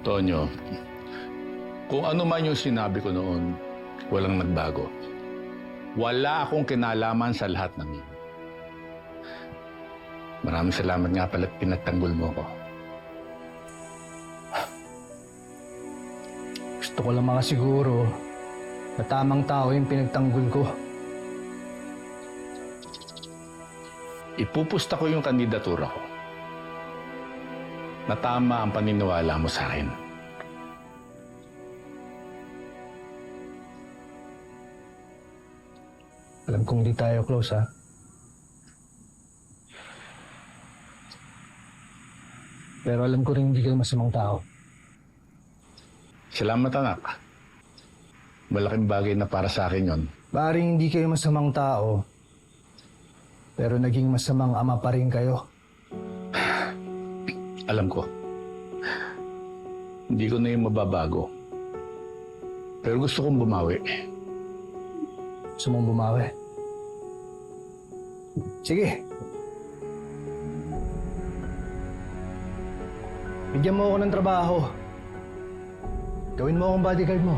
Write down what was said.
Tonyo, kung ano man yung sinabi ko noon, walang nagbago. Wala akong kinalaman sa lahat ng yun. Maraming salamat nga pala at pinagtanggol mo ko. Gusto ko lang makasiguro na tamang tao yung pinagtanggol ko. Ipupusta ko yung kandidatura ko. Na tama ang paniniwala mo sa akin. Alam kong di tayo close, ha? Pero alam ko rin hindi kayo masamang tao. Salamat, anak. Malaking bagay na para sa akin yon. Maaaring hindi kayo masamang tao, pero naging masamang ama pa rin kayo. Alam ko. Hindi ko na yung mababago. Pero gusto kong bumawi. Gusto mong bumawi? Sige. Bigyan mo ako ng trabaho. Gawin mo akong bodyguard mo.